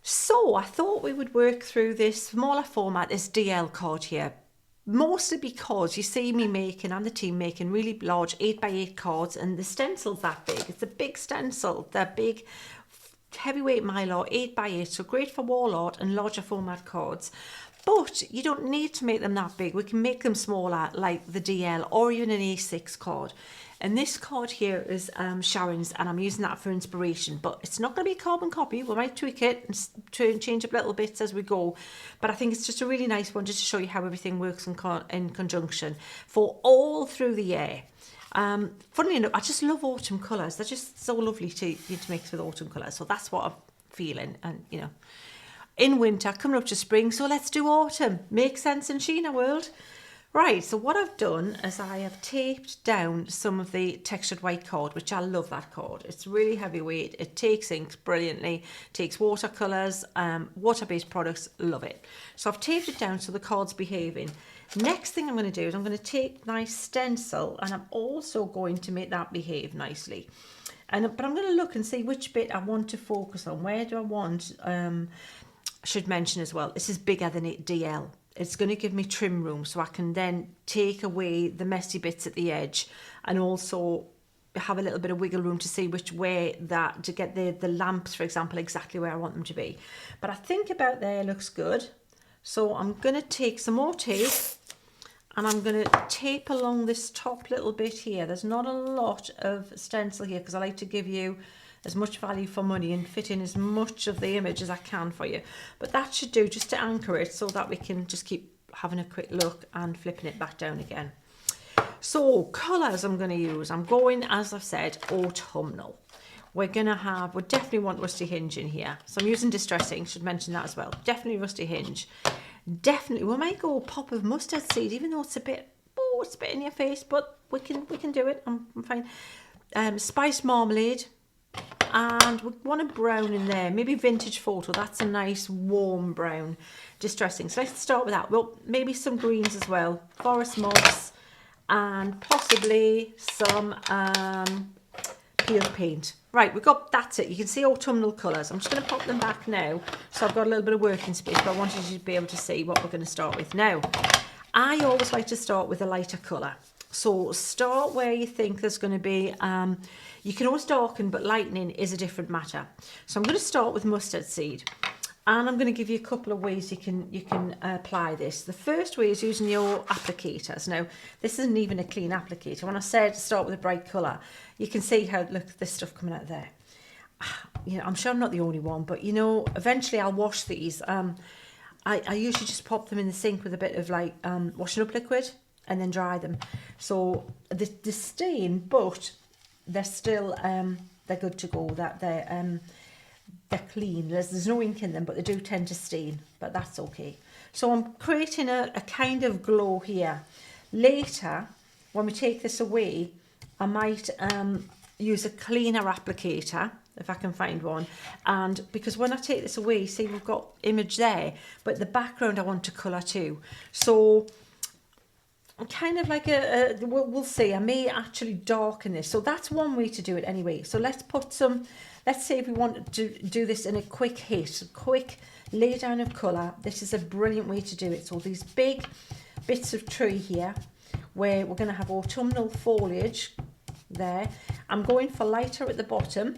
So I thought we would work through this smaller format, this DL card here, mostly because you see me making and the team making really large 8x8 cards, and the stencil's that big. It's a big stencil. They're big, heavyweight mylar 8x8, so great for wall art and larger format cards. But you don't need to make them that big. We can make them smaller, like the DL or even an A6 card. And this card here is Sharon's, and I'm using that for inspiration, but it's not going to be a carbon copy. We might tweak it and change up little bits as we go, but I think it's just a really nice one just to show you how everything works in conjunction for all through the year. Funnily enough, I just love autumn colours. They're just so lovely to mix with autumn colours, so that's what I'm feeling. And you know, in winter, coming up to spring, so let's do autumn. Makes sense in Sheena world. Right, so what I've done is I have taped down some of the textured white card, which I love that card. It's really heavyweight, it takes inks brilliantly, takes watercolours, water-based products, love it. So I've taped it down so the card's behaving. Next thing I'm going to do is I'm going to take my stencil, and I'm also going to make that behave nicely. But I'm going to look and see which bit I want to focus on. Where do I want, I should mention as well, this is bigger than DL. It's going to give me trim room, so I can then take away the messy bits at the edge and also have a little bit of wiggle room to see which way to get the lamps, for example, exactly where I want them to be. But I think about there looks good. So I'm going to take some more tape and I'm going to tape along this top little bit here. There's not a lot of stencil here because I like to give you as much value for money and fit in as much of the image as I can for you, but that should do just to anchor it so that we can just keep having a quick look and flipping it back down again. So colours I'm going to use, I'm going, as I've said, autumnal. We definitely want rusty hinge in here, so I'm using distressing, should mention that as well. Definitely rusty hinge. Definitely we might go a pop of mustard seed, even though it's a bit in your face, but we can do it. I'm fine. Spiced marmalade. And we want a brown in there, maybe vintage photo. That's a nice warm brown, distressing. So let's start with that. Well, maybe some greens as well, forest moss, and possibly some peeled paint. Right, that's it. You can see autumnal colours. I'm just going to pop them back now, so I've got a little bit of working space, but I wanted you to be able to see what we're going to start with now. I always like to start with a lighter colour. So start where you think there's going to be, you can always darken, but lightening is a different matter. So I'm going to start with mustard seed, and I'm going to give you a couple of ways you can apply this. The first way is using your applicators. Now, this isn't even a clean applicator. When I said start with a bright colour, you can see how, look, there's stuff coming out there. You know, I'm sure I'm not the only one, but you know, eventually I'll wash these. I usually just pop them in the sink with a bit of like washing up liquid, and then dry them. So the stain, but they're still they're good to go. That they're clean. There's no ink in them, but they do tend to stain. But that's okay. So I'm creating a kind of glow here. Later, when we take this away, I might use a cleaner applicator if I can find one. And because when I take this away, see we've got image there, but the background I want to colour too. So kind of like we'll see, I may actually darken this. So that's one way to do it anyway. So let's say if we want to do this in a quick hit, quick lay down of colour, this is a brilliant way to do it. So these big bits of tree here, where we're going to have autumnal foliage there. I'm going for lighter at the bottom,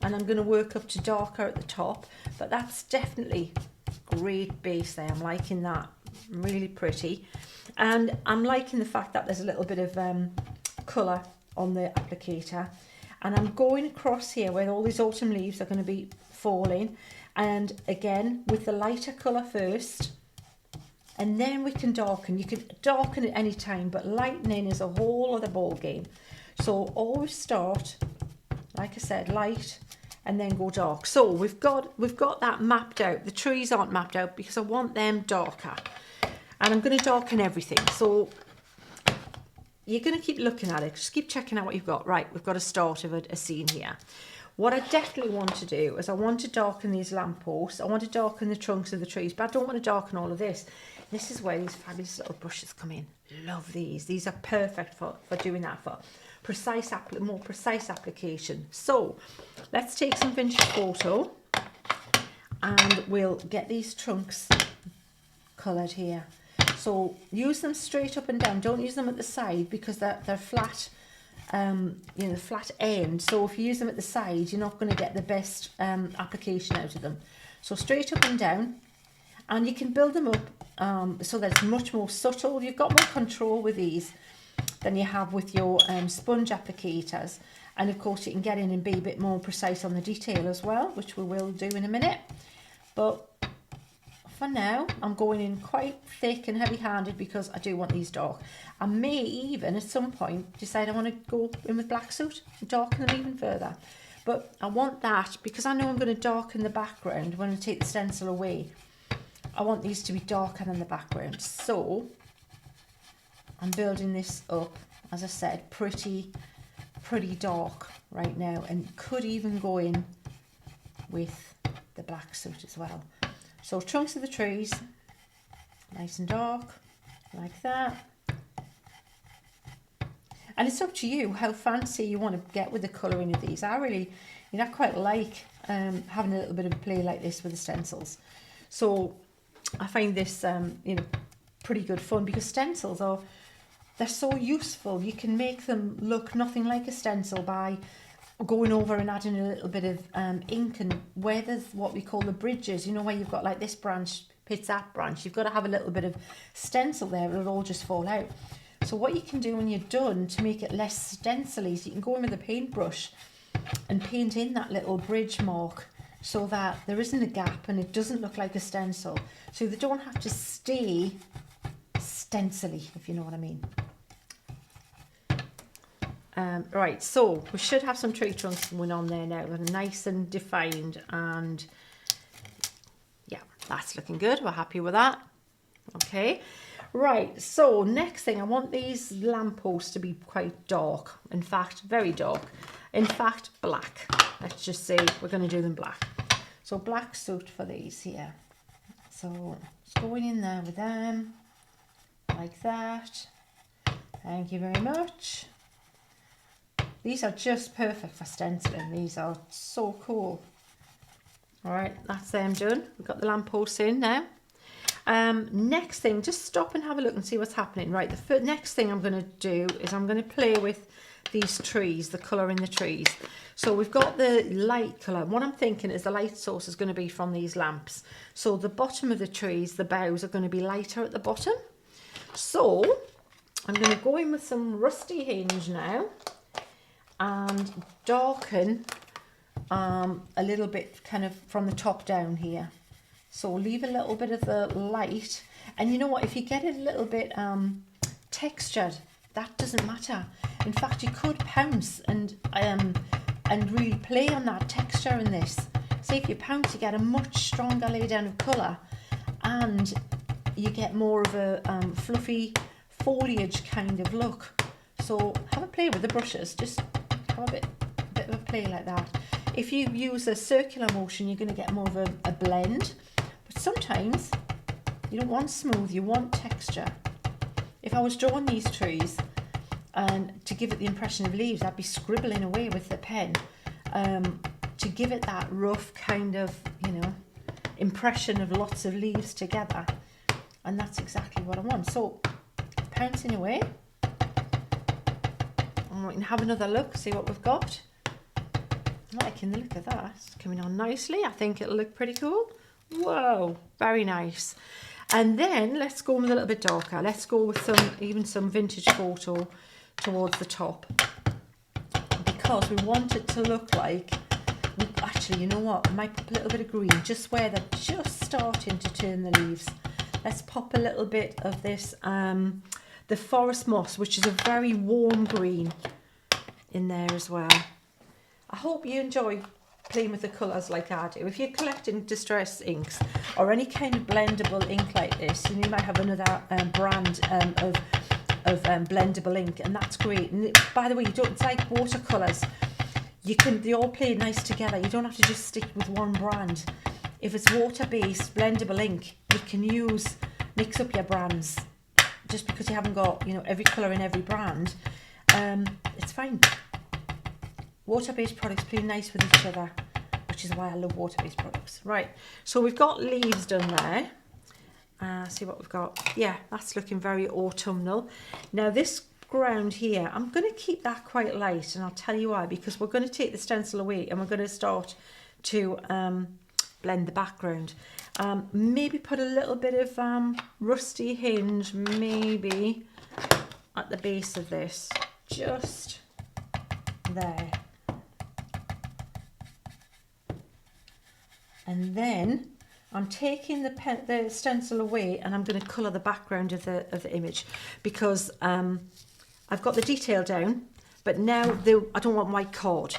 and I'm going to work up to darker at the top, but that's definitely great base there. I'm liking that, really pretty. And I'm liking the fact that there's a little bit of colour on the applicator. And I'm going across here where all these autumn leaves are going to be falling. And again, with the lighter colour first. And then we can darken. You can darken at any time, but lightening is a whole other ball game. So always start, like I said, light and then go dark. So we've got that mapped out. The trees aren't mapped out because I want them darker. And I'm going to darken everything. So you're going to keep looking at it. Just keep checking out what you've got. Right, we've got a start of a scene here. What I definitely want to do is I want to darken these lampposts. I want to darken the trunks of the trees, but I don't want to darken all of this. This is where these fabulous little brushes come in. Love these. These are perfect for doing that, for more precise application. So let's take some vintage photo. and we'll get these trunks coloured here. So use them straight up and down, don't use them at the side because they're flat, you know, the flat end. So if you use them at the side, you're not going to get the best application out of them. So straight up and down, and you can build them up so that it's much more subtle. You've got more control with these than you have with your sponge applicators. And of course you can get in and be a bit more precise on the detail as well, which we will do in a minute. But for now, I'm going in quite thick and heavy-handed because I do want these dark. I may even at some point decide I want to go in with black soot and darken them even further. But I want that because I know I'm going to darken the background when I take the stencil away. I want these to be darker than the background. So I'm building this up, as I said, pretty dark right now, and could even go in with the black soot as well. So trunks of the trees, nice and dark, like that. And it's up to you how fancy you want to get with the colouring of these. I really, you know, I quite like having a little bit of a play like this with the stencils. So I find this, you know, pretty good fun because stencils are, they're so useful. You can make them look nothing like a stencil by going over and adding a little bit of ink, and where there's what we call the bridges, you know, where you've got like this branch hits that branch, you've got to have a little bit of stencil there, it'll all just fall out. So what you can do when you're done to make it less stencily is you can go in with a paintbrush and paint in that little bridge mark so that there isn't a gap and it doesn't look like a stencil, so they don't have to stay stencily, if you know what I mean. Right, so we should have some tree trunks going on there now, and nice and defined, and yeah, that's looking good. We're happy with that. Okay, right, so next thing, I want these lampposts to be quite dark, in fact, very dark, in fact, black. Let's just say we're going to do them black. So black soot for these here. So it's going in there with them, like that. Thank you very much. These are just perfect for stenciling. These are so cool. All right, that's them done. We've got the lampposts in now. Next thing, just stop and have a look and see what's happening. Right, the next thing I'm going to do is I'm going to play with these trees, the colour in the trees. So we've got the light colour. What I'm thinking is the light source is going to be from these lamps. So the bottom of the trees, the boughs are going to be lighter at the bottom. So I'm going to go in with some rusty hinge now and darken a little bit kind of from the top down here. So leave a little bit of the light, and you know what, if you get it a little bit textured, that doesn't matter. In fact, you could pounce and really play on that texture in this. See, if you pounce, you get a much stronger lay down of colour, and you get more of a fluffy foliage kind of look. So have a play with the brushes, just have a bit of a play like that. If you use a circular motion, you're going to get more of a blend, but sometimes you don't want smooth, you want texture. If I was drawing these trees and to give it the impression of leaves, I'd be scribbling away with the pen to give it that rough kind of, you know, impression of lots of leaves together, and that's exactly what I want. So pouncing away. And we can have another look, see what we've got. I'm liking the look of that. It's coming on nicely. I think it'll look pretty cool. Whoa, very nice. And then let's go with a little bit darker. Let's go with even some vintage photo towards the top, because we want it to look like, actually, you know what, I might put a little bit of green just where they're just starting to turn the leaves. Let's pop a little bit of this the forest moss, which is a very warm green, in there as well. I hope you enjoy playing with the colours like I do. If you're collecting distress inks or any kind of blendable ink like this, and you might have another brand of blendable ink, and that's great. And by the way, it's like watercolours. They all play nice together. You don't have to just stick with one brand. If it's water-based blendable ink, you can mix up your brands. Just because you haven't got, you know, every colour in every brand, it's fine. Water-based products play nice with each other, but which is why I love water-based products. Right, so we've got leaves done there. See what we've got. Yeah, that's looking very autumnal. Now this ground here, I'm going to keep that quite light, and I'll tell you why, because we're going to take the stencil away and we're going to start to blend the background. Maybe put a little bit of rusty hinge maybe at the base of this, just there. And then I'm taking the stencil away and I'm going to colour the background of the image, because I've got the detail down, but now I don't want white card,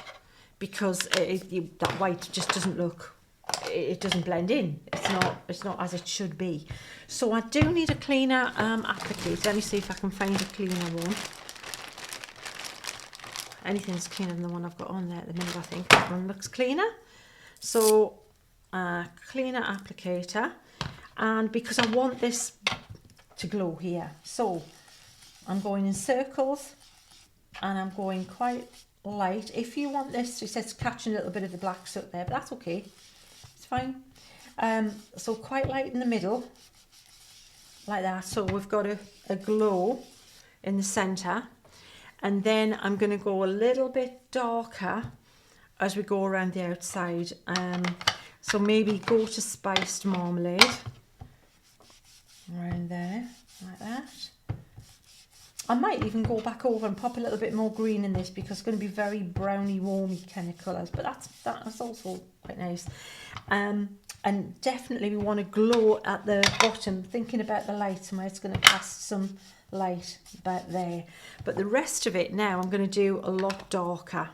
because that white just doesn't look, it doesn't blend in. It's not as it should be. So I do need a cleaner applicator. Let me see if I can find a cleaner one. Anything's cleaner than the one I've got on there at the minute, I think. That one looks cleaner. So cleaner applicator, and because I want this to glow here, so I'm going in circles and I'm going quite light. If you want this, it says catching a little bit of the black soot there, but that's okay, it's fine. So quite light in the middle, like that, so we've got a glow in the center, and then I'm going to go a little bit darker as we go around the outside. So maybe go to spiced marmalade around there, like that. I might even go back over and pop a little bit more green in this, because it's going to be very browny, warmy kind of colours, but that's also quite nice. And definitely we want to glow at the bottom, thinking about the light and where it's going to cast some light about there. But the rest of it now I'm going to do a lot darker.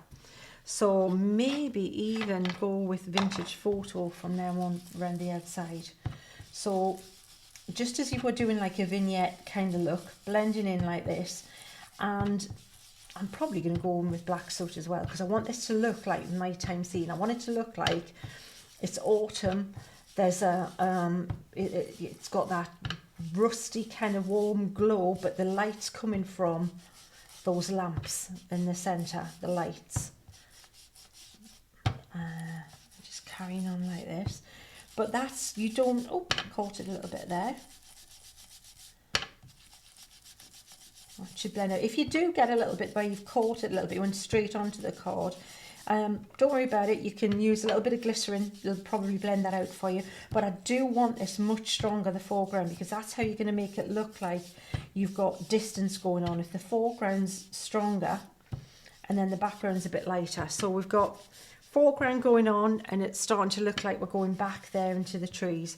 So maybe even go with vintage photo from now on around the outside. So just as if we're doing like a vignette kind of look, blending in like this. And I'm probably going to go in with black soot as well, because I want this to look like nighttime scene. I want it to look like it's autumn. There's it's got that rusty kind of warm glow, but the light's coming from those lamps in the centre, the lights. Just carrying on like this, but that's, you don't, oh, caught it a little bit there. That should blend out. If you do get a little bit where you've caught it a little bit, you went straight onto the card, don't worry about it. You can use a little bit of glycerin, it'll probably blend that out for you. But I do want this much stronger, the foreground, because that's how you're going to make it look like you've got distance going on. If the foreground's stronger and then the background's a bit lighter. So we've got foreground going on and it's starting to look like we're going back there into the trees.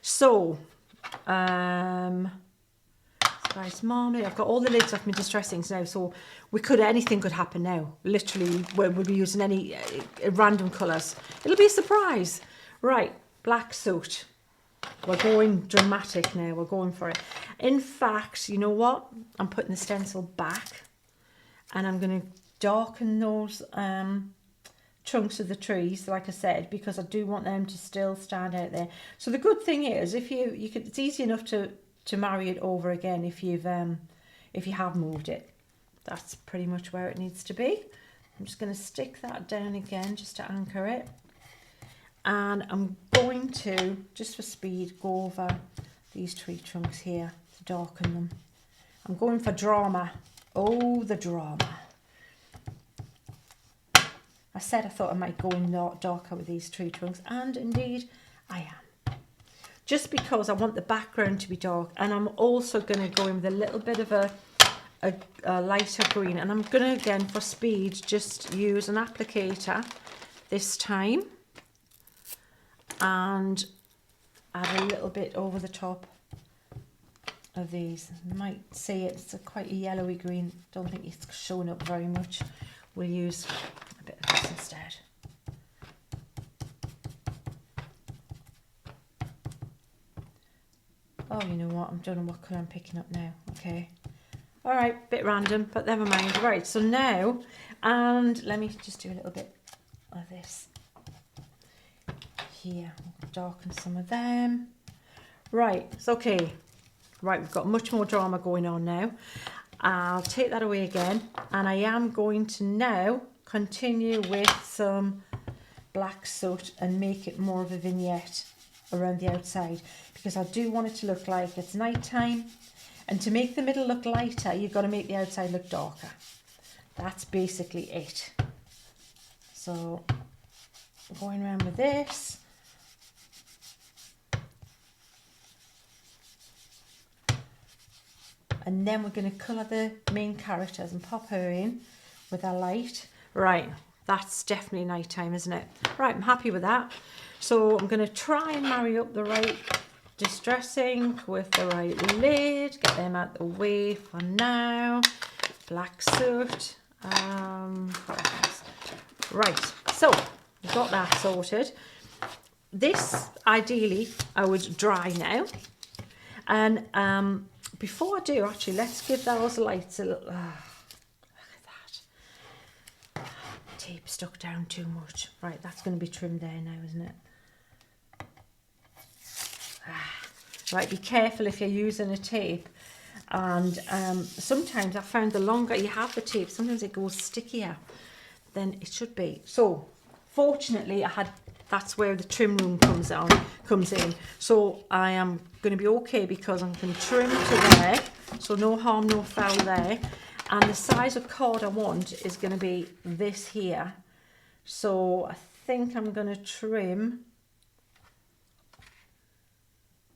So spice marmalade, I've got all the lids off my distress inks now, so anything could happen now, literally. We'll be using any random colours, it'll be a surprise. Right, black soot, we're going dramatic now, we're going for it. In fact, you know what, I'm putting the stencil back and I'm going to darken those trunks of the trees, like I said, because I do want them to still stand out there. So the good thing is, if you can, it's easy enough to marry it over again if you have moved it. That's pretty much where it needs to be. I'm just going to stick that down again just to anchor it, and I'm going to, just for speed, go over these tree trunks here to darken them. I'm going for drama. Oh, the drama. I said I thought I might go in darker with these tree trunks, and indeed I am. Just because I want the background to be dark, and I'm also going to go in with a little bit of a lighter green, and I'm going to, again, for speed, just use an applicator this time and add a little bit over the top of these. You might see it's quite a yellowy green, don't think it's showing up very much. We'll use a bit of this instead. Oh, you know what, I don't know what colour I'm picking up now. Okay, all right, bit random, but never mind. Right, so now, and let me just do a little bit of this here, darken some of them. Right, it's okay. Right, we've got much more drama going on now. I'll take that away again, and I am going to now continue with some black soot and make it more of a vignette around the outside, because I do want it to look like it's night time. And to make the middle look lighter, you've got to make the outside look darker. That's basically it. So going around with this. And then we're going to colour the main characters and pop her in with our light. Right, that's definitely night time, isn't it? Right, I'm happy with that. So I'm going to try and marry up the right distress ink with the right lid. Get them out the way for now. Black soot. Right, so we've got that sorted. This, ideally, I would dry now. And before I do, actually, let's give those lights a little... look at that. Tape stuck down too much. Right, that's going to be trimmed there now, isn't it? Right, be careful if you're using a tape. And sometimes I found the longer you have the tape, sometimes it goes stickier than it should be. So, fortunately, that's where the trim room comes in. So I am going to be okay, because I'm going to trim to there, so no harm, no foul there. And the size of card I want is going to be this here. So I think I'm going to trim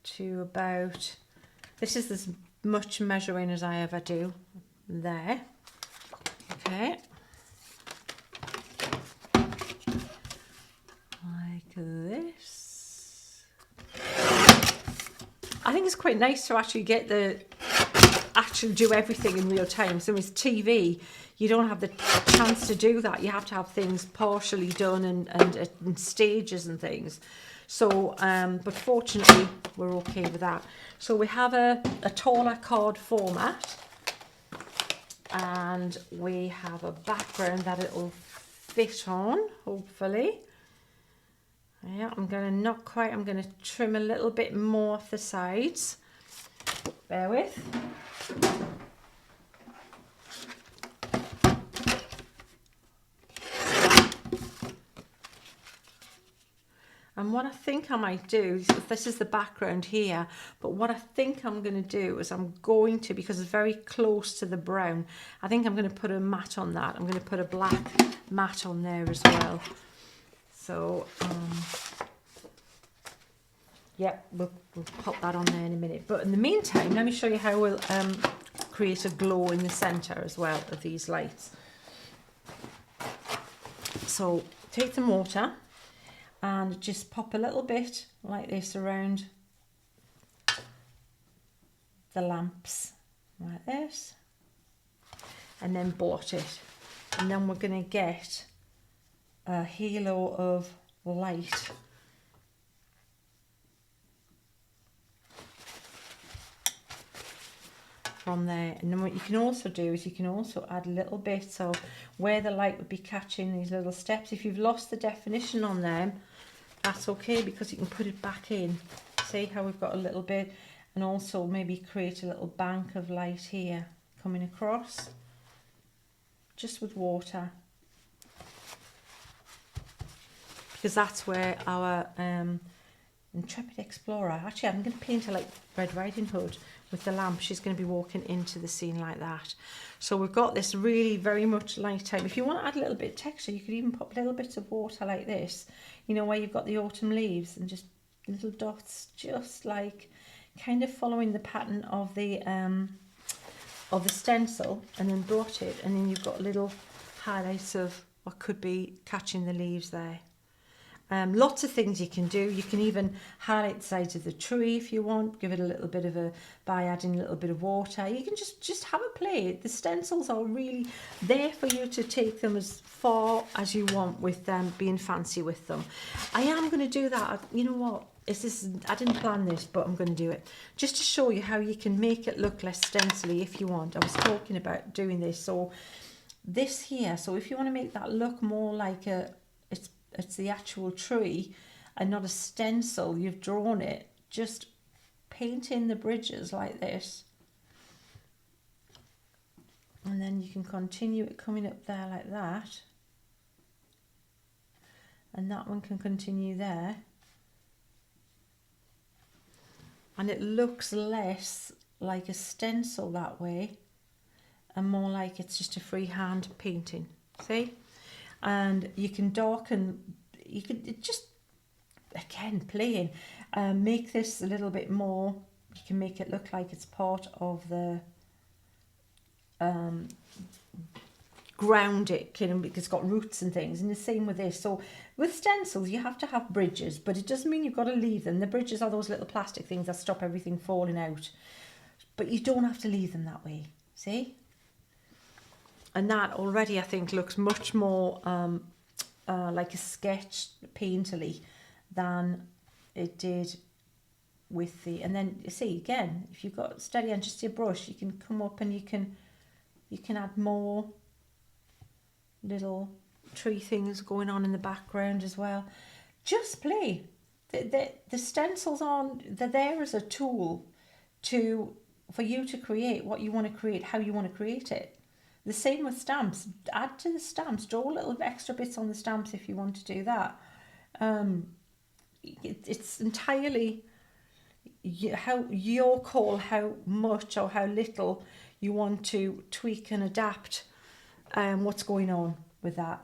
to about, this is as much measuring as I ever do, there. Okay. Like this. I think it's quite nice to actually get actually do everything in real time. So with TV, you don't have the chance to do that. You have to have things partially done and stages and things. So, but fortunately, we're okay with that. So we have a taller card format, and we have a background that it'll fit on, hopefully. Yeah, I'm going to trim a little bit more off the sides. Bear with. And what I think I might do, this is the background here, but what I think I'm going to do is because it's very close to the brown, I think I'm going to put a matte on that. I'm going to put a black matte on there as well. So, yeah, we'll pop that on there in a minute. But in the meantime, let me show you how we'll create a glow in the centre as well of these lights. So, take some water and just pop a little bit like this around the lamps, like this. And then blot it. And then we're going to get a halo of light from there. And then what you can also do is you can also add little bits of where the light would be catching these little steps. If you've lost the definition on them, that's okay, because you can put it back in. See how we've got a little bit, and also maybe create a little bank of light here coming across just with water, because that's where our intrepid explorer, actually I'm going to paint her like Red Riding Hood with the lamp. She's going to be walking into the scene like that. So we've got this really very much light time. If you want to add a little bit of texture, you could even pop little bits of water like this, you know, where you've got the autumn leaves, and just little dots, just like kind of following the pattern of the stencil, and then blot it, and then you've got little highlights of what could be catching the leaves there. Lots of things you can do. You can even highlight the sides of the tree if you want, give it a little bit of by adding a little bit of water. You can just have a play. The stencils are really there for you to take them as far as you want with them, being fancy with them. I am going to do that. You know what? I didn't plan this, but I'm going to do it just to show you how you can make it look less stencily if you want. I was talking about doing this. So this here, so if you want to make that look more like it's the actual tree and not a stencil, you've drawn it, just paint in the bridges like this, and then you can continue it coming up there like that, and that one can continue there. And it looks less like a stencil that way and more like it's just a freehand painting. See? And you can darken, you can just, again, playing, make this a little bit more. You can make it look like it's part of the ground, it can, it's got roots and things, and the same with this. So with stencils you have to have bridges, but it doesn't mean you've got to leave them. The bridges are those little plastic things that stop everything falling out, but you don't have to leave them that way. See? And that already I think looks much more like a sketch painterly than it did with the, and then you see again, if you've got steady and just your brush, you can come up and you can add more little tree things going on in the background as well. Just play. The stencils they're there as a tool for you to create what you want to create, how you want to create it. The same with stamps. Add to the stamps, draw little extra bits on the stamps if you want to do that. It's entirely how your call, how much or how little you want to tweak and adapt what's going on with that.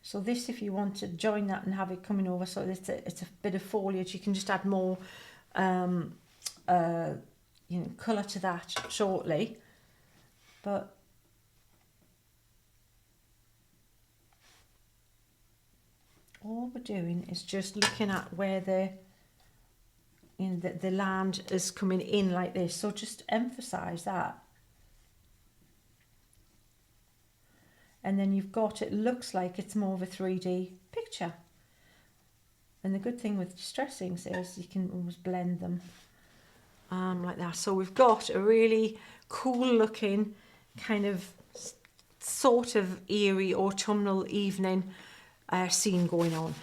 So this, if you want to join that and have it coming over, so it's a bit of foliage, you can just add more colour to that shortly. But all we're doing is just looking at where the land is coming in like this, so just emphasize that. And then you've got, it looks like it's more of a 3D picture. And the good thing with distressings is you can always blend them like that. So we've got a really cool looking kind of sort of eerie autumnal evening scene going on.